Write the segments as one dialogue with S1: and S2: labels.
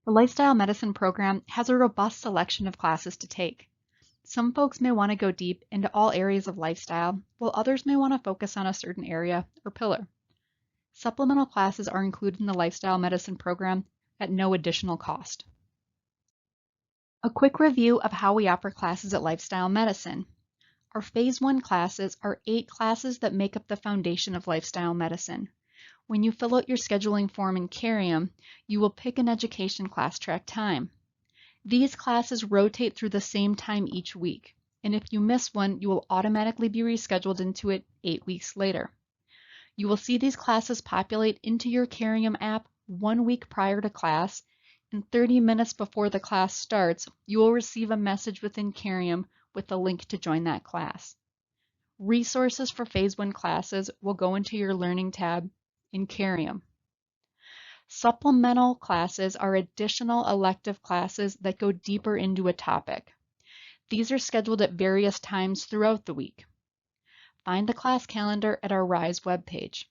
S1: The Lifestyle Medicine program has a robust selection of classes to take. Some folks may want to go deep into all areas of lifestyle, while others may want to focus on a certain area or pillar. Supplemental classes are included in the Lifestyle Medicine program at no additional cost. A quick review of how we offer classes at Lifestyle Medicine. Our Phase 1 classes are 8 classes that make up the foundation of Lifestyle Medicine. When you fill out your scheduling form in Carium, you will pick an education class track time. These classes rotate through the same time each week, and if you miss one, you will automatically be rescheduled into it 8 weeks later. You will see these classes populate into your Carium app 1 week prior to class, and 30 minutes before the class starts, you will receive a message within Carium with a link to join that class. Resources for Phase 1 classes will go into your Learning tab in Carium. Supplemental classes are additional elective classes that go deeper into a topic. These are scheduled at various times throughout the week. Find the class calendar at our RISE webpage.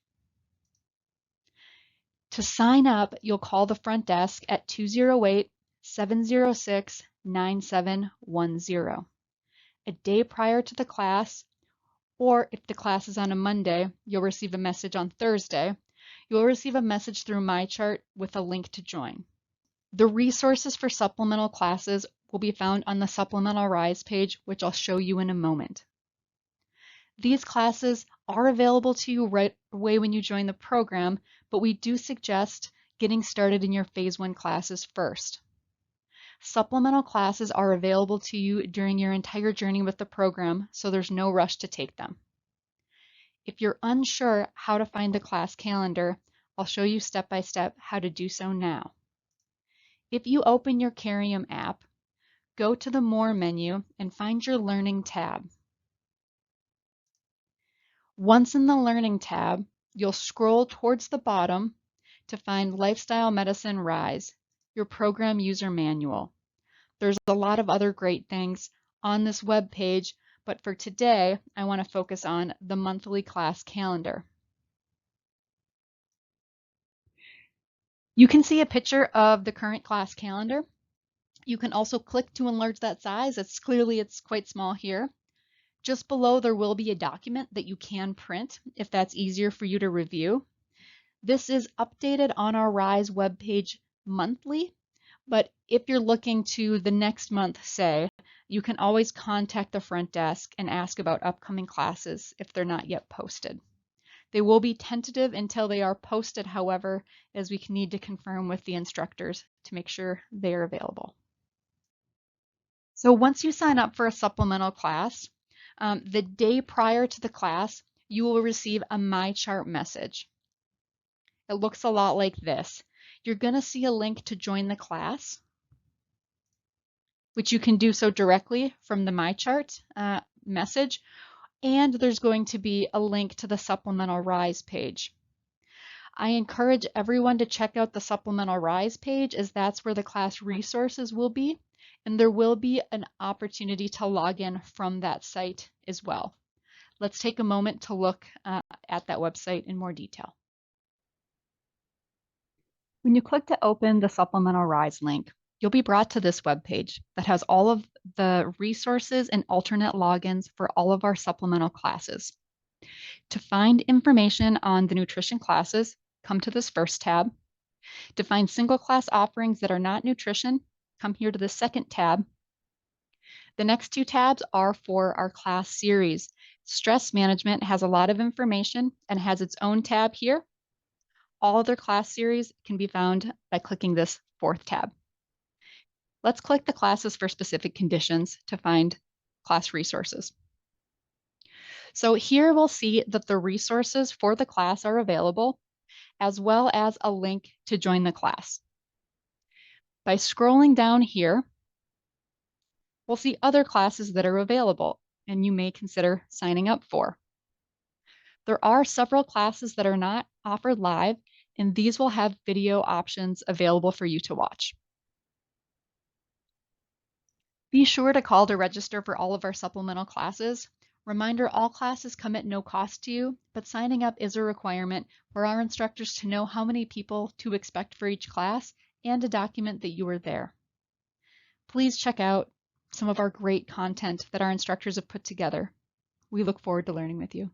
S1: To sign up, you'll call the front desk at 208-706-9710. A day prior to the class, or if the class is on a Monday, you'll receive a message on Thursday. You'll receive a message through MyChart with a link to join. The resources for supplemental classes will be found on the Supplemental RISE page, which I'll show you in a moment. These classes are available to you right away when you join the program, but we do suggest getting started in your Phase 1 classes first. Supplemental classes are available to you during your entire journey with the program, so there's no rush to take them. If you're unsure how to find the class calendar, I'll show you step by step how to do so now. If you open your Carium app, go to the More menu and find your Learning tab. Once in the Learning tab, you'll scroll towards the bottom to find Lifestyle Medicine RISE, your program user manual. There's a lot of other great things on this web page, but for today, I want to focus on the monthly class calendar. You can see a picture of the current class calendar. You can also click to enlarge that size. It's quite small here. Just below, there will be a document that you can print if that's easier for you to review. This is updated on our RISE webpage monthly, but if you're looking to the next month, say, you can always contact the front desk and ask about upcoming classes if they're not yet posted. They will be tentative until they are posted, however, as we need to confirm with the instructors to make sure they are available. So once you sign up for a supplemental class, the day prior to the class, you will receive a MyChart message. It looks a lot like this. You're going to see a link to join the class, which you can do so directly from the MyChart message, and there's going to be a link to the Supplemental RISE page. I encourage everyone to check out the Supplemental RISE page, as that's where the class resources will be, and there will be an opportunity to log in from that site as well. Let's take a moment to look at that website in more detail. When you click to open the Supplemental RISE link, you'll be brought to this webpage that has all of the resources and alternate logins for all of our supplemental classes. To find information on the nutrition classes, come to this first tab. To find single class offerings that are not nutrition, come here to the second tab. The next 2 tabs are for our class series. Stress management has a lot of information and has its own tab here. All other class series can be found by clicking this 4th tab. Let's click the classes for specific conditions to find class resources. So here we'll see that the resources for the class are available, as well as a link to join the class. By scrolling down here, we'll see other classes that are available and you may consider signing up for. There are several classes that are not offered live, and these will have video options available for you to watch. Be sure to call to register for all of our supplemental classes. Reminder, all classes come at no cost to you, but signing up is a requirement for our instructors to know how many people to expect for each class and to document that you were there. Please check out some of our great content that our instructors have put together. We look forward to learning with you.